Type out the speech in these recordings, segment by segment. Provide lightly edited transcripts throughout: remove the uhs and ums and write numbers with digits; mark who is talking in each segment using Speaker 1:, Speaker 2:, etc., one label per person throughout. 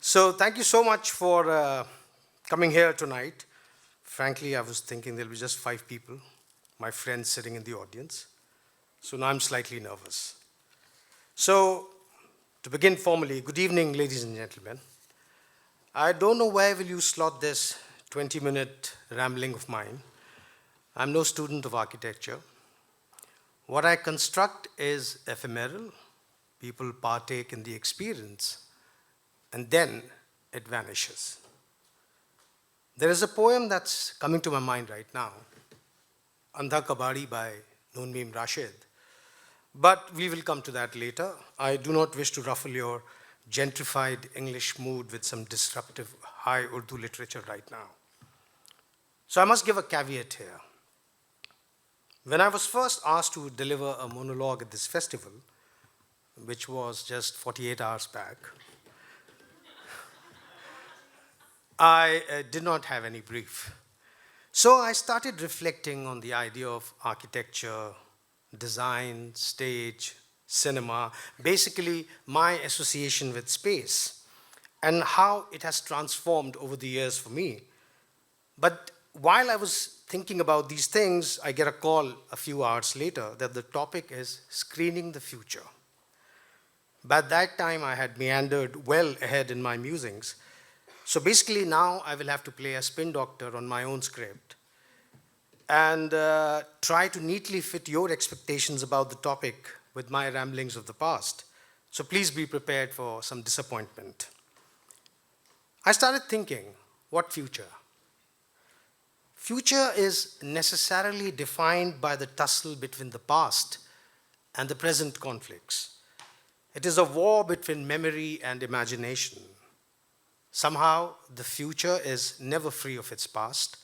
Speaker 1: So thank you so much for coming here tonight. Frankly, I was thinking there'll be just 5 people, my friends sitting in the audience. So now I'm slightly nervous. So to begin formally, good evening, ladies and gentlemen. I don't know where will you slot this 20-minute rambling of mine. I'm no student of architecture. What I construct is ephemeral. People partake in the experience, and then it vanishes. There is a poem that's coming to my mind right now, Andha Kabadi by Noonmeem Rashid. But we will come to that later. I do not wish to ruffle your gentrified English mood with some disruptive high Urdu literature right now. So I must give a caveat here. When I was first asked to deliver a monologue at this festival, which was just 48 hours back, I did not have any brief. So I started reflecting on the idea of architecture, design, stage, cinema, basically my association with space, and how it has transformed over the years for me. But while I was thinking about these things, I get a call a few hours later that the topic is screening the future. By that time, I had meandered well ahead in my musings. So basically now I will have to play a spin doctor on my own script and try to neatly fit your expectations about the topic with my ramblings of the past. So please be prepared for some disappointment. I started thinking, what future? Future is necessarily defined by the tussle between the past and the present conflicts. It is a war between memory and imagination. Somehow, the future is never free of its past.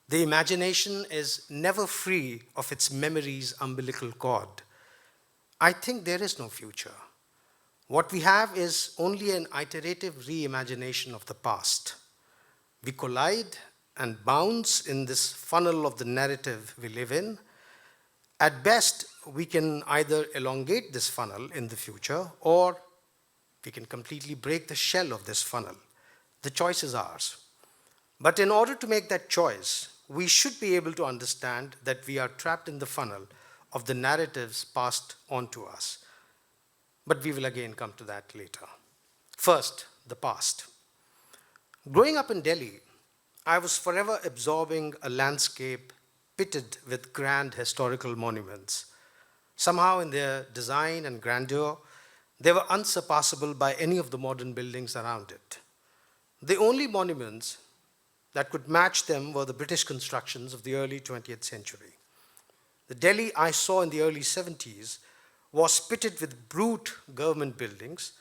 Speaker 1: The imagination is never free of its memory's umbilical cord. I think there is no future. What we have is only an iterative reimagination of the past. We collide and bounce in this funnel of the narrative we live in. At best, we can either elongate this funnel in the future, or we can completely break the shell of this funnel. The choice is ours. But in order to make that choice, we should be able to understand that we are trapped in the funnel of the narratives passed on to us. But we will again come to that later. First, the past. Growing up in Delhi, I was forever absorbing a landscape pitted with grand historical monuments. Somehow in their design and grandeur, they were unsurpassable by any of the modern buildings around it. The only monuments that could match them were the British constructions of the early 20th century. The Delhi I saw in the early 70s was pitted with brute government buildings,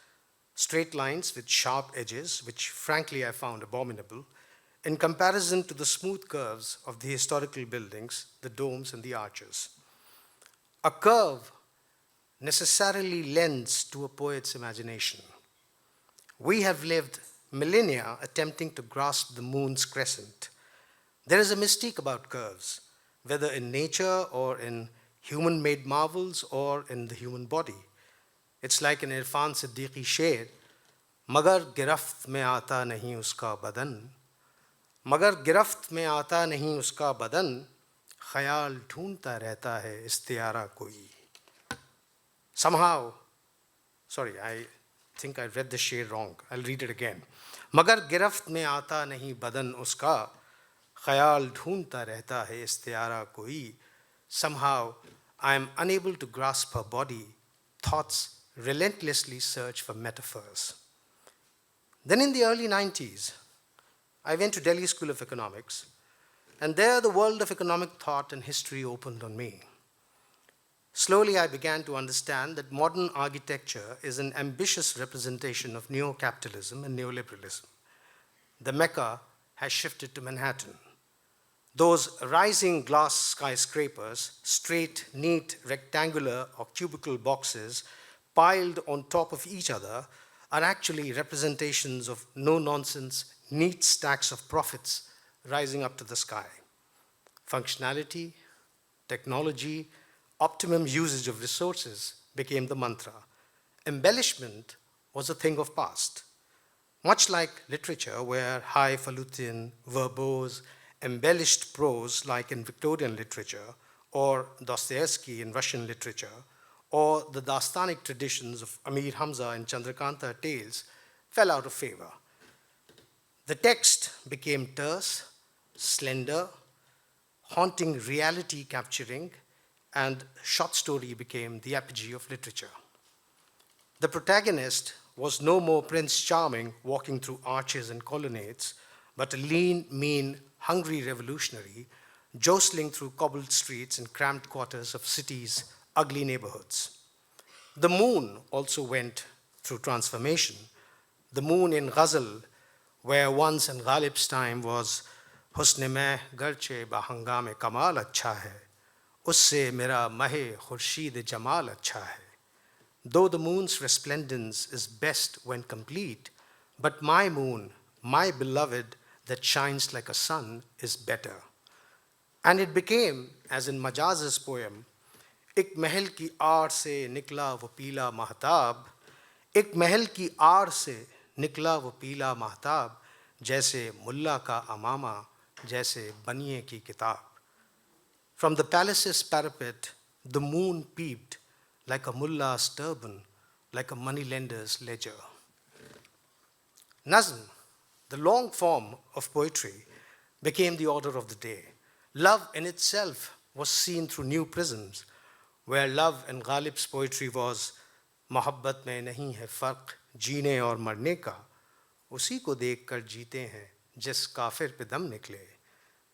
Speaker 1: straight lines with sharp edges, which frankly I found abominable, in comparison to the smooth curves of the historical buildings, the domes and the arches. A curve necessarily lends to a poet's imagination. We have lived millennia attempting to grasp the moon's crescent. There is a mystique about curves, whether in nature or in human-made marvels or in the human body. It's like an Irfan Siddiqui sher, magar giraft mein aata nahi uska badan, magar giraft mein aata nahi uska badan, khayal dhoondta rehta hai istiyara koi. Somehow, I think I read the sher wrong. I'll read it again. मगर गिरफ्त में आता नहीं बदन उसका ख्याल ढूंढता रहता है इस्तियारा कोई. Somehow I am unable to grasp her body. Thoughts relentlessly search for metaphors. Then in the early 90s, I went to Delhi School of Economics, and there the world of economic thought and history opened on me. Slowly, I began to understand that modern architecture is an ambitious representation of neo-capitalism and neoliberalism. The Mecca has shifted to Manhattan. Those rising glass skyscrapers, straight, neat, rectangular or cubicle boxes piled on top of each other, are actually representations of no-nonsense, neat stacks of profits rising up to the sky. Functionality, technology, optimum usage of resources became the mantra. Embellishment was a thing of past. Much like literature, where highfalutin, verbose, embellished prose, like in Victorian literature, or Dostoevsky in Russian literature, or the Dastanic traditions of Amir Hamza and Chandrakanta tales, fell out of favor. The text became terse, slender, haunting reality capturing, and short story became the apogee of literature. The protagonist was no more Prince Charming walking through arches and colonnades, but a lean, mean, hungry revolutionary jostling through cobbled streets and cramped quarters of cities' ugly neighborhoods. The moon also went through transformation. The moon in Ghazal, where once in Ghalib's time was Husne mein garche bahangame kamal acha hai, usse mera mahe khurshid jamal acha hai. Though the moon's resplendence is best when complete, but my moon, my beloved, that shines like a sun, is better. And it became, as in Majaz's poem, Ik महल की आड़ से निकला वो पीला महताब, एक महल की आड़ से निकला वो पीला महताब, जैसे मुल्ला का अमामा, जैसे बनिए की किताब. From the palace's parapet, the moon peeped like a mullah's turban, like a moneylender's ledger. Nazm, the long form of poetry, became the order of the day. Love in itself was seen through new prisms, where love in Ghalib's poetry was मोहब्बत में नहीं है फ़र्क जीने और मरने का, उसी को देख कर जीते हैं जिस काफिर पे दम निकले.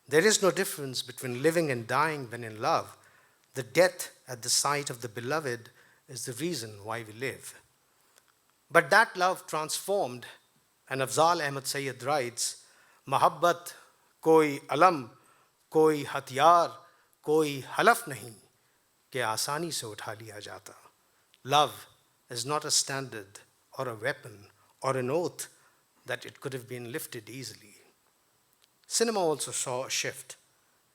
Speaker 1: There is no difference between living and dying when in love. The death at the sight of the beloved is the reason why we live. But that love transformed, and Afzal Ahmad Sayyid writes, मोहब्बत कोई अलम, कोई हथियार, कोई हलफ नहीं कि आसानी से उठा लिया जाता. Love is not a standard or a weapon or an oath that it could have been lifted easily. Cinema also saw a shift.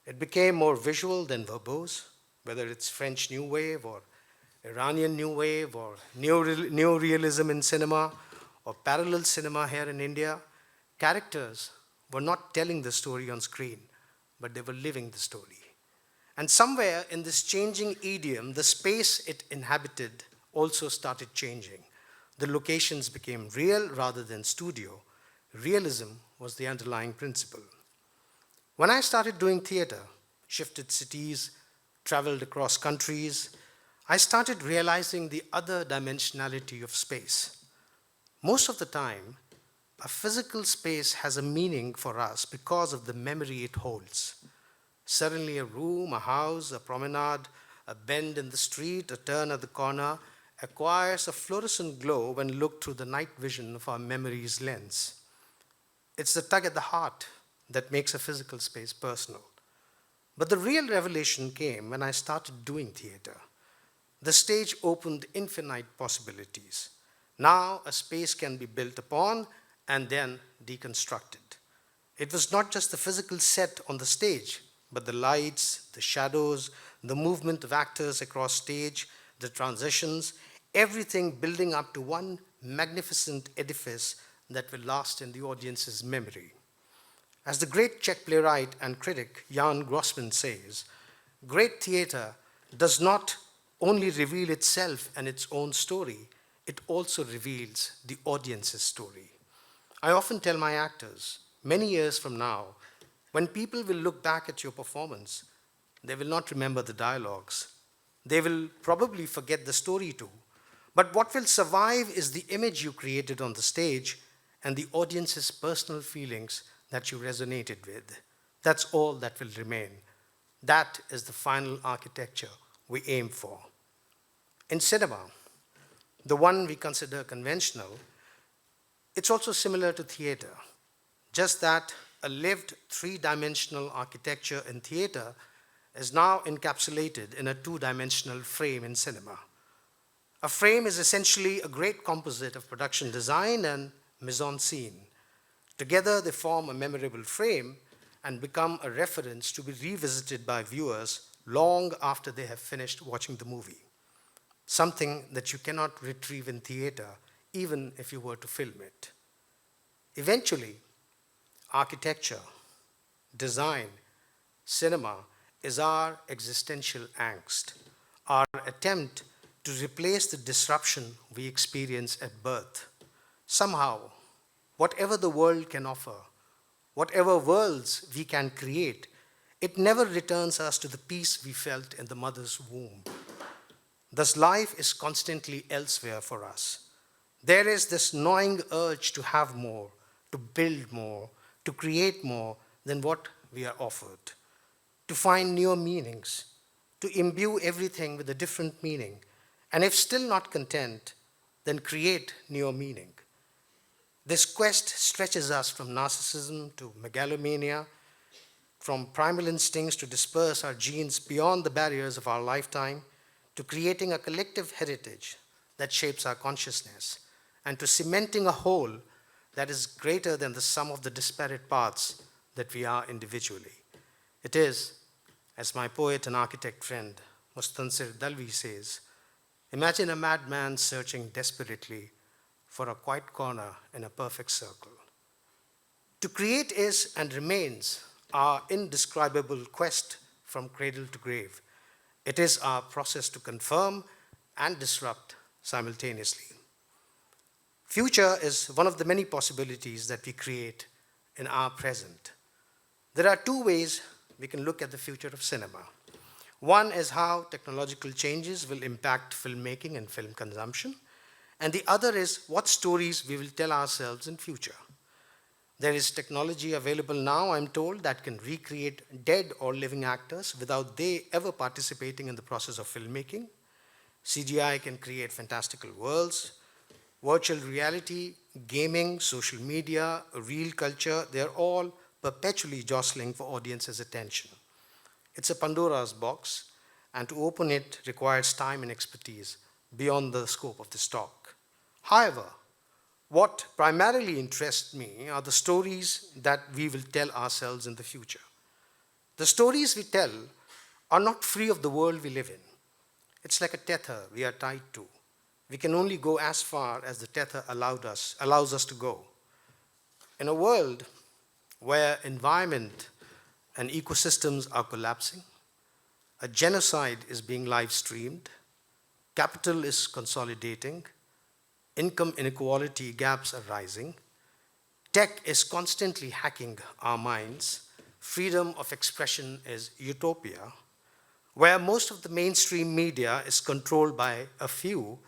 Speaker 1: It became more visual than verbose, whether it's French New Wave or Iranian New Wave or neorealism in cinema or parallel cinema here in India. Characters were not telling the story on screen, but they were living the story. And somewhere in this changing idiom, the space it inhabited also started changing. The locations became real rather than studio. Realism was the underlying principle. When I started doing theater, shifted cities, traveled across countries, I started realizing the other dimensionality of space. Most of the time, a physical space has a meaning for us because of the memory it holds. Suddenly a room, a house, a promenade, a bend in the street, a turn at the corner acquires a fluorescent glow when looked through the night vision of our memory's lens. It's the tug at the heart that makes a physical space personal. But the real revelation came when I started doing theater. The stage opened infinite possibilities. Now a space can be built upon and then deconstructed. It was not just the physical set on the stage, but the lights, the shadows, the movement of actors across stage, the transitions, everything building up to one magnificent edifice that will last in the audience's memory. As the great Czech playwright and critic Jan Grossman says, great theater does not only reveal itself and its own story, it also reveals the audience's story. I often tell my actors, many years from now, when people will look back at your performance, they will not remember the dialogues. They will probably forget the story too. But what will survive is the image you created on the stage and the audience's personal feelings that you resonated with. That's all that will remain. That is the final architecture we aim for. In cinema, the one we consider conventional, it's also similar to theater, just that a lived three-dimensional architecture in theater is now encapsulated in a two-dimensional frame in cinema. A frame is essentially a great composite of production design and mise-en-scene. Together, they form a memorable frame and become a reference to be revisited by viewers long after they have finished watching the movie. Something that you cannot retrieve in theater, even if you were to film it. Eventually, architecture, design, cinema is our existential angst, our attempt to replace the disruption we experience at birth. Somehow, whatever the world can offer, whatever worlds we can create, it never returns us to the peace we felt in the mother's womb. Thus, life is constantly elsewhere for us. There is this gnawing urge to have more, to build more, to create more than what we are offered, to find newer meanings, to imbue everything with a different meaning, and if still not content, then create newer meaning. This quest stretches us from narcissism to megalomania, from primal instincts to disperse our genes beyond the barriers of our lifetime, to creating a collective heritage that shapes our consciousness, and to cementing a whole that is greater than the sum of the disparate parts that we are individually. It is, as my poet and architect friend Mustansir Dalvi says, imagine a madman searching desperately for a quiet corner in a perfect circle. To create is and remains our indescribable quest from cradle to grave. It is our process to confirm and disrupt simultaneously. Future is one of the many possibilities that we create in our present. There are two ways we can look at the future of cinema. One is how technological changes will impact filmmaking and film consumption, and the other is what stories we will tell ourselves in future. There is technology available now, I'm told, that can recreate dead or living actors without they ever participating in the process of filmmaking. CGI can create fantastical worlds. Virtual reality, gaming, social media, real culture, they're all perpetually jostling for audiences' attention. It's a Pandora's box, and to open it requires time and expertise beyond the scope of this talk. However, what primarily interests me are the stories that we will tell ourselves in the future. The stories we tell are not free of the world we live in. It's like a tether we are tied to. We can only go as far as the tether allows us to go. In a world where environment and ecosystems are collapsing, a genocide is being live streamed, capital is consolidating, income inequality gaps are rising, tech is constantly hacking our minds, freedom of expression is utopia, where most of the mainstream media is controlled by a few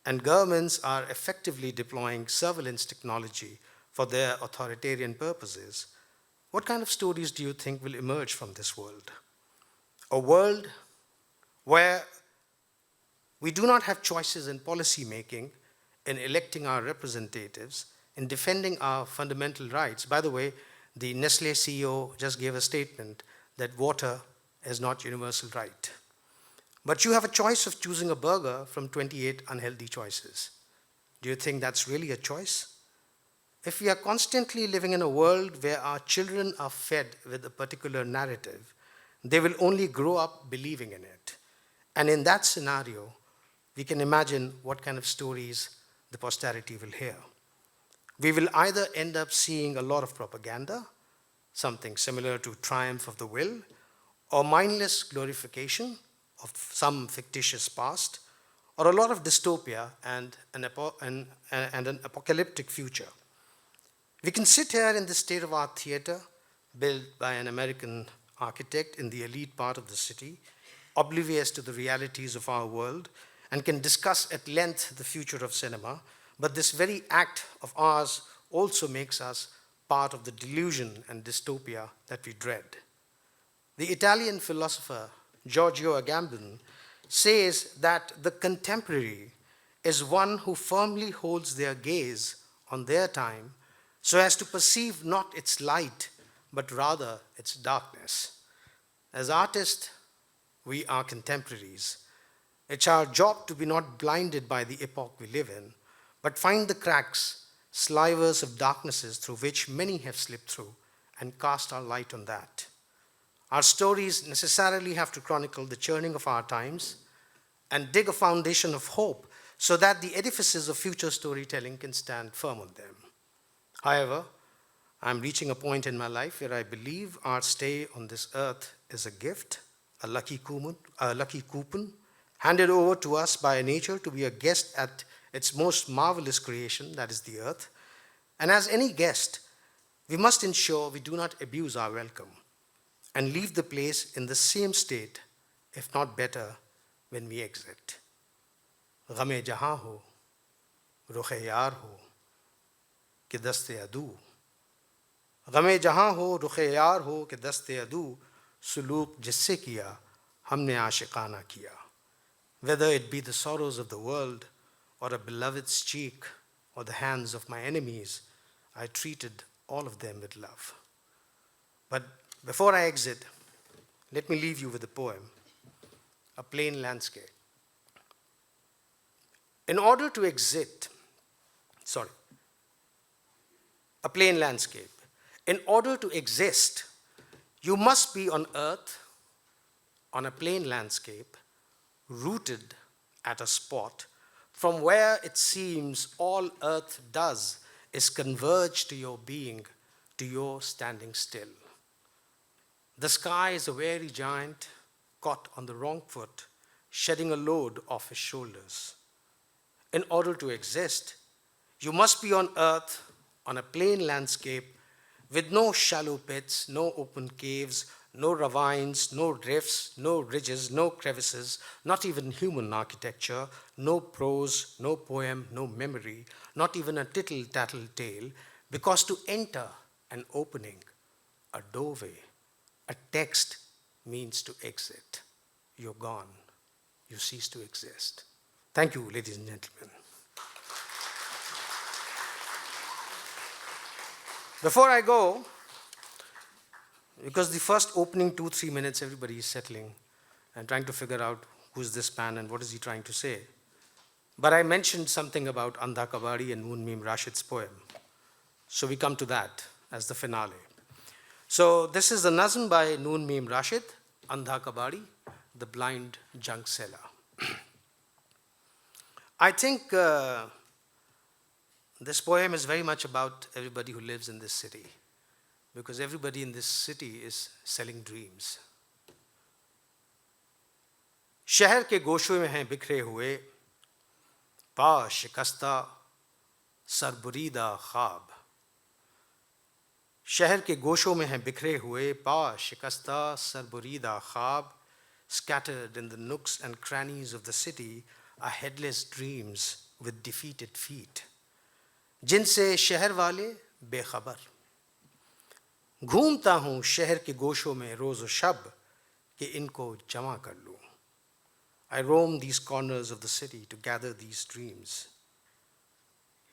Speaker 1: and governments are effectively deploying surveillance technology for their authoritarian purposes, what kind of stories do you think will emerge from this world? A world where we do not have choices in policy making, in electing our representatives, in defending our fundamental rights. By the way, the Nestle CEO just gave a statement that water is not universal right. But you have a choice of choosing a burger from 28 unhealthy choices. Do you think that's really a choice? If we are constantly living in a world where our children are fed with a particular narrative, they will only grow up believing in it. And in that scenario, we can imagine what kind of stories the posterity will hear. We will either end up seeing a lot of propaganda, something similar to Triumph of the Will, or mindless glorification of some fictitious past, or a lot of dystopia and an apocalyptic future. We can sit here in the state-of-art theater built by an American architect in the elite part of the city, oblivious to the realities of our world, and can discuss at length the future of cinema, but this very act of ours also makes us part of the delusion and dystopia that we dread. The Italian philosopher Giorgio Agamben says that the contemporary is one who firmly holds their gaze on their time so as to perceive not its light, but rather its darkness. As artists, we are contemporaries. It's our job to be not blinded by the epoch we live in, but find the cracks, slivers of darknesses through which many have slipped through and cast our light on that. Our stories necessarily have to chronicle the churning of our times and dig a foundation of hope so that the edifices of future storytelling can stand firm on them. However, I'm reaching a point in my life where I believe our stay on this earth is a gift, a lucky coupon handed over to us by nature to be a guest at its most marvelous creation, that is the earth. And as any guest, we must ensure we do not abuse our welcome and leave the place in the same state, if not better, when we exit. Ghame jahan ho, rukhe yaar ho, कि दस्ते अदू गमे जहाँ हो रुखे यार हो कि दस्ते अदू सुलूक जिससे किया हमने आशिकाना किया. Whether it be the sorrows of the world or a beloved's cheek or the hands of my enemies, I treated all of them with love. But before I exit, let me leave you with a poem, A Plain Landscape. In order to exit, a plain landscape. In order to exist, you must be on earth, on a plain landscape, rooted at a spot from where it seems all earth does is converge to your being, to your standing still. The sky is a weary giant caught on the wrong foot, shedding a load off his shoulders. In order to exist, you must be on earth, on a plain landscape with no shallow pits, no open caves, no ravines, no drifts, no ridges, no crevices, not even human architecture, no prose, no poem, no memory, not even a tittle-tattle tale, because to enter an opening, a doorway, a text means to exit. You're gone. You cease to exist. Thank you, ladies and gentlemen. Before I go, because the first opening 2-3 minutes, everybody is settling and trying to figure out who's this man and what is he trying to say. But I mentioned something about Andha Kabadi and Noon Mim Rashid's poem. So we come to that as the finale. So this is the Nazm by Noon Mim Rashid, Andha Kabadi, the blind junk seller. I think this poem is very much about everybody who lives in this city, because everybody in this city is selling dreams. शहर के गोशों में हैं बिखरे हुए पा शिकस्ता सरबुरीदा ख्वाब. शहर के गोशों में हैं बिखरे हुए पा शिकस्ता सरबुरीदा ख्वाब. Scattered in the nooks and crannies of the city are headless dreams with defeated feet, जिनसे शहर वाले बेखबर. घूमता हूँ शहर के गोशों में रोज़ व शब कि इनको जमा कर लूँ. I roam these corners of the city to gather these dreams.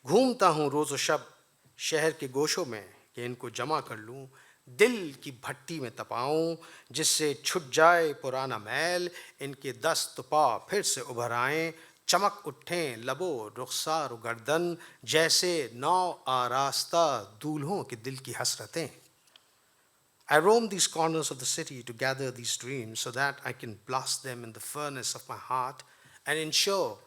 Speaker 1: घूमता हूँ रोज़ व शब शहर के गोशों में कि इनको जमा कर लूँ. दिल की भट्टी में तपाऊं जिससे छुट जाए पुराना मैल. इनके दस्त पा फिर से उभर आएं, चमक उठें लबो रुखसार गर्दन जैसे नौ आरास्ता दूल्हों के दिल की हसरतें. I roam these corners of the city to gather these dreams so that I can blast them in the furnace of my heart and ensure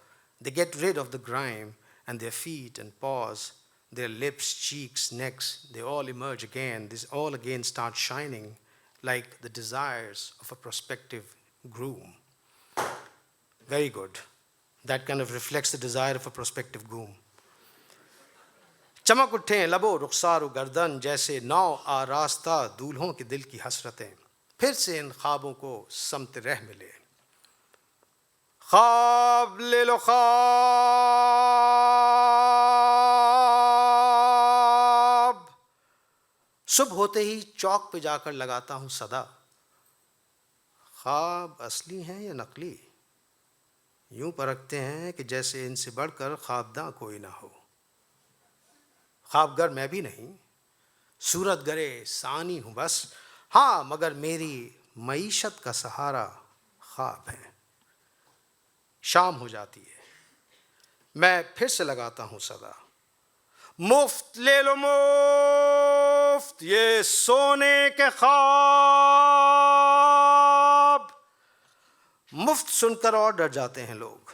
Speaker 1: they get rid of the grime, and their feet and paws, their lips, cheeks, necks, they all emerge again. These all again start shining like the desires of a prospective groom. Very good. That kind of reflects the desire of a prospective groom. चमक उठें लबो रुखसार गर्दन जैसे नौ आरास्ता दूल्हों के दिल की हसरतें. फिर से इन ख्वाबों को समत रह मिले. ख्वाब ले लो ख्वाब. सुबह होते ही चौक पे जाकर लगाता हूँ सदा. ख्वाब असली हैं या नकली, यूं परखते हैं कि जैसे इनसे बढ़कर ख्वाबदा कोई ना हो. ख्वाबगर मैं भी नहीं, सूरत गरे सानी हूँ बस. हाँ, मगर मेरी मईशत का सहारा ख्वाब है. शाम हो जाती है, मैं फिर से लगाता हूँ सदा. मुफ्त ले लो मुफ्त ये सोने के ख्वाब. मुफ्त सुनकर और डर जाते हैं लोग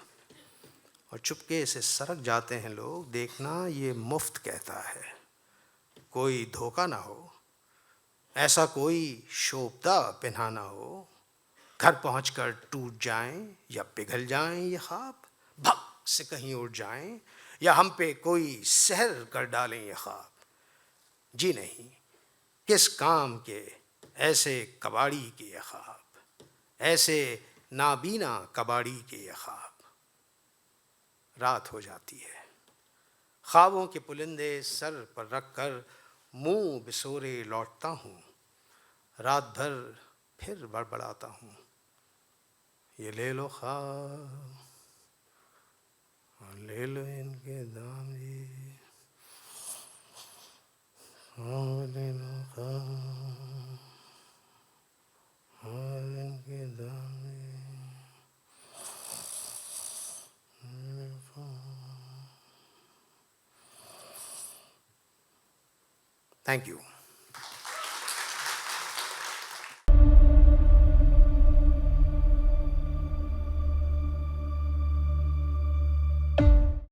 Speaker 1: और चुपके से सरक जाते हैं लोग. देखना ये मुफ्त कहता है, کوئی دھوکہ نہ ہو، ایسا کوئی شوبدہ پہنا نہ ہو، گھر پہنچ کر ٹوٹ جائیں یا پگھل جائیں یہ خواب، بھگ سے کہیں اڑ جائیں یا ہم پہ کوئی سحر کر ڈالیں یہ خواب. جی نہیں، کس کام کے ایسے کباڑی کے یہ خواب، ایسے نابینا کباڑی کے یہ خواب. رات ہو جاتی ہے، خوابوں کے پلندے سر پر رکھ کر منہ بسورے لوٹتا ہوں، رات بھر پھر بڑبڑاتا ہوں. یہ لے لو خواب اور لے لو ان کے دام جی، لے لو خواب اور ان کے دام جی. Thank you.